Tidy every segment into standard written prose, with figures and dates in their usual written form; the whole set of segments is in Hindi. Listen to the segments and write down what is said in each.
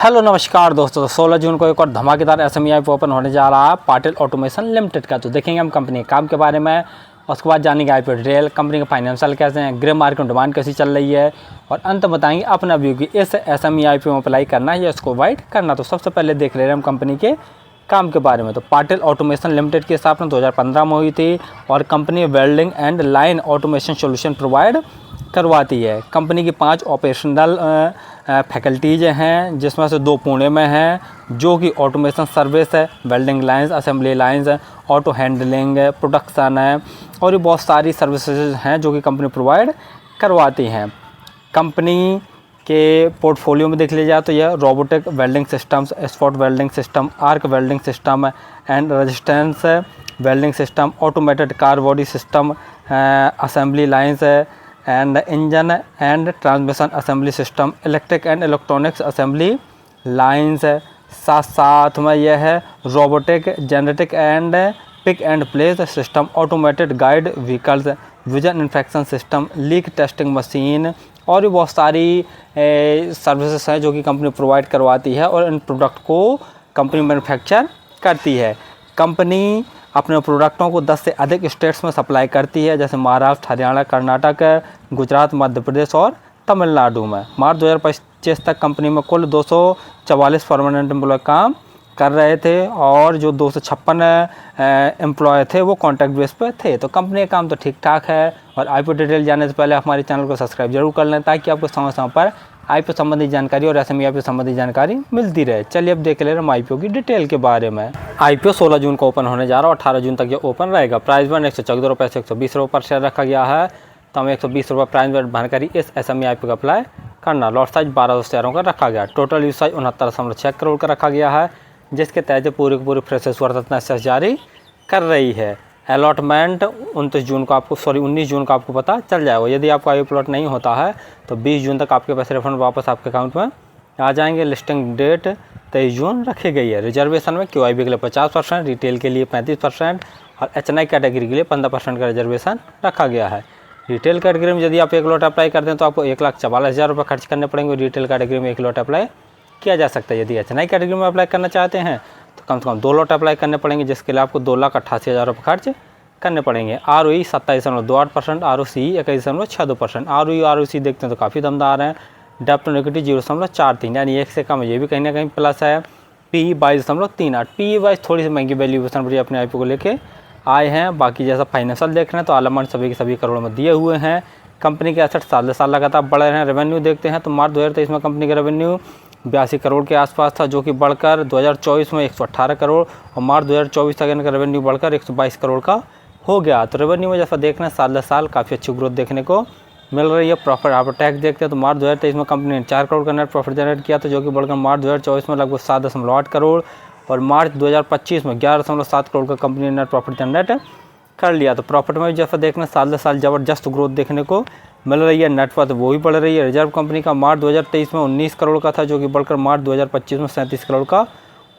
हेलो नमस्कार दोस्तों, 16 जून को एक और धमाकेदार एसएमई आईपीओ ओपन होने जा रहा है पाटिल ऑटोमेशन लिमिटेड का। तो देखेंगे हम कंपनी के काम के बारे में, उसके बाद जानेंगे आईपीओ डिटेल, कंपनी के फाइनेंशियल कैसे हैं, ग्रे मार्केट में डिमांड कैसी चल रही है, और अंत बताएंगे अपना व्यू कि इस एसएमई आईपीओ में अप्लाई करना है या इसको अवॉइड करना। तो सबसे पहले देख ले रहे हैं हम कंपनी के काम के बारे में। तो पाटिल ऑटोमेशन लिमिटेड की स्थापना 2015 में हुई थी और company welding and line automation solution provide करवाती है। कंपनी की 5 ऑपरेशनल फैकल्टीज़ हैं, जिसमें से 2 पुणे में हैं जो कि ऑटोमेशन सर्विस है, वेल्डिंग लाइंस, असेंबली लाइंस है, ऑटो हैंडलिंग है, प्रोडक्शन है, और भी बहुत सारी सर्विसेज हैं जो कि कंपनी प्रोवाइड करवाती हैं। कंपनी के पोर्टफोलियो में देख लिया जाए तो यह robotic welding systems, spot welding system, arc welding system and resistance welding system, automated car body system, assembly lines and engine and transmission assembly system, electric and electronics assembly lines है। साथ साथ में यह है robotic genetic and pick and place system, automated guide vehicles, vision infection system, leak testing machine, और भी बहुत सारी सर्विसेज हैं जो कि कंपनी प्रोवाइड करवाती है और इन प्रोडक्ट को कंपनी मैन्युफैक्चर करती है। कंपनी अपने प्रोडक्टों को 10 से अधिक स्टेट्स में सप्लाई करती है, जैसे महाराष्ट्र, हरियाणा, कर्नाटक, गुजरात, मध्य प्रदेश और तमिलनाडु में। मार्च 2025 तक कंपनी में कुल 244 परमानेंट एम्प्लॉय काम कर रहे थे और जो 256 एम्प्लॉय थे वो कॉन्ट्रैक्ट बेस पे थे। तो कंपनी का काम तो ठीक ठाक है। और आईपीओ डिटेल जानने से पहले हमारे चैनल को सब्सक्राइब जरूर कर लें ताकि आपको समय समय पर आईपीओ संबंधी जानकारी और एसएमई आईपीओ संबंधी जानकारी मिलती रहे। चलिए अब देख ले रहे हैं आईपीओ की डिटेल के बारे में। आईपीओ 16 जून को ओपन होने जा रहा है और 18 जून तक ये ओपन रहेगा। प्राइस बैंड 114 रुपये से 120 रुपये पर शेयर रखा गया है। तो हमें 120 रुपये प्राइस बैंड भरकर ही इस एसएमई आईपीओ का अप्लाई करना। लॉट साइज 1200 शेयरों का रखा गया। टोटल यूज साइज 69.6 करोड़ का रखा गया है, जिसके तहत पूरी की पूरी फ्रेशर्स वर्तन जारी कर रही है। अलॉटमेंट 19 जून को आपको पता चल जाएगा। यदि आपका आई प्लॉट नहीं होता है तो 20 जून तक आपके पैसे रिफंड वापस आपके अकाउंट में आ जाएंगे। लिस्टिंग डेट 23 जून रखी गई है। रिजर्वेशन में क्यूआईबी के लिए 50%, रिटेल के लिए 35% और एचएनआई कैटेगरी के लिए 15% का रिजर्वेशन रखा गया है। रिटेल कैटेगरी में यदि आप 1 लॉट अप्लाई करते हैं तो आपको 1,44,000 रुपये खर्च करने पड़ेंगे। रिटेल कैटेगरी में 1 लॉट अप्लाई किया जा सकता है। यदि एचएनआई कैटेगरी में अप्लाई करना चाहते हैं तो कम से कम 2 लॉट अप्लाई करने पड़ेंगे, जिसके लिए आपको 2,88,000 रुपये खर्च करने पड़ेंगे। ROE 27.28%, ROCE 21.62%। ROC देखते हैं तो काफ़ी दमदार है। डेप्ट टू इक्विटी 0.43, यानी 1 से कम, ये भी कहीं ना कहीं प्लस है। PE 22.38। PE वाइज थोड़ी सी महंगी वैल्यूएशन पर अपने आईपीओ को लेके आए हैं। बाकी जैसा फाइनेंशियल देख रहे हैं तो आलमंड सभी के सभी करोड़ में दिए हुए हैं। कंपनी के एसेट साल साल लगातार बढ़ रहे हैं। रेवेन्यू देखते हैं तो मार्च 2023 में कंपनी का रेवेन्यू 82 करोड़ के आसपास था, जो कि बढ़कर 2024 में 118 करोड़ और मार्च 2024 तक इनका रेवेन्यू बढ़कर 122 करोड़ का हो गया। तो रेवेन्यू में जैसा देख रहे हैं साल साल काफ़ी अच्छी ग्रोथ देखने को मिल रही है। प्रॉफिट आफ्टर टैक्स देखते हैं तो मार्च 2023 में कंपनी ने 4 करोड़ का नेट प्रॉफिट जनरेट किया था, जो कि बढ़कर मार्च 2024 में लगभग 7.8 करोड़ और मार्च 2025 में 11.7 करोड़ का कंपनी ने नेट प्रॉफिट जनरेट कर लिया। तो प्रॉफिट में जैसा देखना साल साल ज़बरदस्त ग्रोथ देखने को मिल रही है। नेटवर्थ वो भी बढ़ रही है। रिजर्व कंपनी का मार्च 2023 में 19 करोड़ का था, जो कि बढ़कर मार्च 2025 में 37 करोड़ का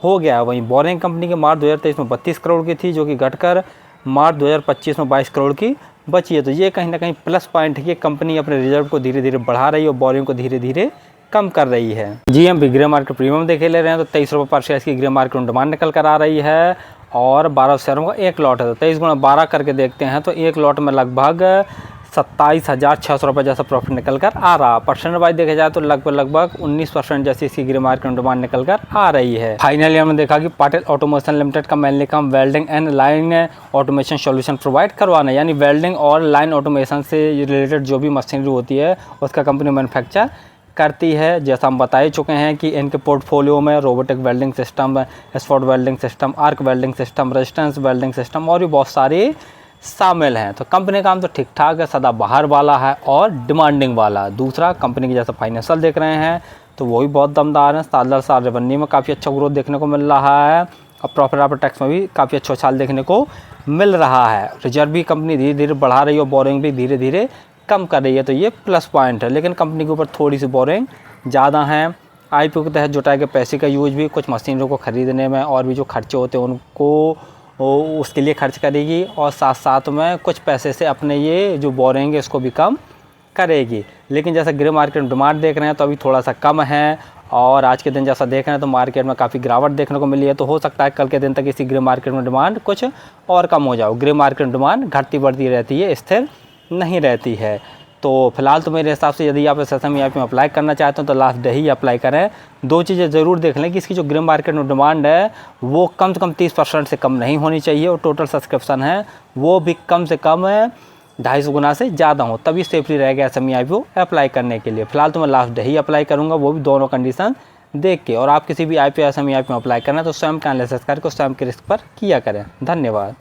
हो गया। वहीं बोरिंग कंपनी के मार्च 2023 में 32 करोड़ की थी, जो कि घटकर मार्च 2025 में 22 करोड़ की बची है। तो ये कहीं ना कहीं प्लस पॉइंट है कि कंपनी अपने रिजर्व को धीरे धीरे बढ़ा रही है और बोरिंग को धीरे धीरे कम कर रही है। GM ग्रे मार्केट प्रीमियम देखे ले रहे हैं तो 23 रुपये पर शेयर की ग्रे मार्केट में डिमांड निकल कर आ रही है और 12 शेयरों का 1 लॉट है। तो 23 गुणा 12 करके देखते हैं तो 1 लॉट में लगभग 27,600 रुपये जैसा प्रॉफिट निकल कर आ रहा। परसेंट वाइज देखा जाए तो लगभग 19% जैसी इसकी ग्रे मार्केट में डिमांड निकल कर आ रही है। फाइनली हमने देखा कि पाटिल ऑटोमेशन लिमिटेड का मेनली काम welding and line automation solution provide करवाना, यानी वेल्डिंग और लाइन ऑटोमेशन से रिलेटेड जो भी मशीनरी होती है उसका कंपनी मैन्युफैक्चर करती है। जैसा हम बता ही चुके हैं कि इनके पोर्टफोलियो में robotic welding system, spot welding system, arc welding system, resistance welding system और भी बहुत सारी शामिल हैं। तो कंपनी का काम तो ठीक ठाक है, सदा बाहर वाला है और डिमांडिंग वाला। दूसरा, कंपनी की जैसा फाइनेंशियल देख रहे हैं तो वो भी बहुत दमदार है। साल दर साल रेवेन्यू में काफ़ी अच्छा ग्रोथ देखने को मिल रहा है और प्रॉफिट आफ्टर टैक्स में भी काफ़ी अच्छा साल देखने को मिल रहा है। रिजर्व भी कंपनी धीरे धीरे बढ़ा रही है और बोरिंग भी धीरे धीरे कम कर रही है। तो ये प्लस पॉइंट है, लेकिन कंपनी के ऊपर थोड़ी सी बोरिंग ज़्यादा है। आईपीओ के तहत जुटाए गए पैसे का यूज भी कुछ मशीनों को ख़रीदने में और भी जो खर्चे होते हैं उनको उसके लिए खर्च करेगी और साथ साथ में कुछ पैसे से अपने ये जो बोरिंग है इसको भी कम करेगी। लेकिन जैसे ग्रे मार्केट में डिमांड देख रहे हैं तो अभी थोड़ा सा कम है और आज के दिन जैसा देख रहे हैं तो मार्केट में काफ़ी गिरावट देखने को मिली है। तो हो सकता है कल के दिन तक इसी ग्रे मार्केट में डिमांड कुछ और कम हो जाओ। ग्रे मार्केट में डिमांड घटती बढ़ती रहती है, स्थिर नहीं रहती है। तो फिलहाल तो मेरे हिसाब से यदि आप इस SME में अप्लाई करना चाहते हो तो लास्ट डे ही अप्लाई करें। दो चीज़ें ज़रूर देख लें कि इसकी जो ग्रे मार्केट में डिमांड है वो कम से कम 30% से कम नहीं होनी चाहिए, और टोटल सब्सक्रिप्शन है वो भी कम से कम 250 गुना से ज़्यादा हो, तभी सेफली रहेगा SME IPO अप्लाई करने के लिए। फिलहाल तो मैं लास्ट डे ही अप्लाई करूँगा, वो भी दोनों कंडीशन देख के। और आप किसी भी SME में अप्लाई करना है तो स्वयं का एनालिसिस करके स्वयं के रिस्क पर किया करें। धन्यवाद।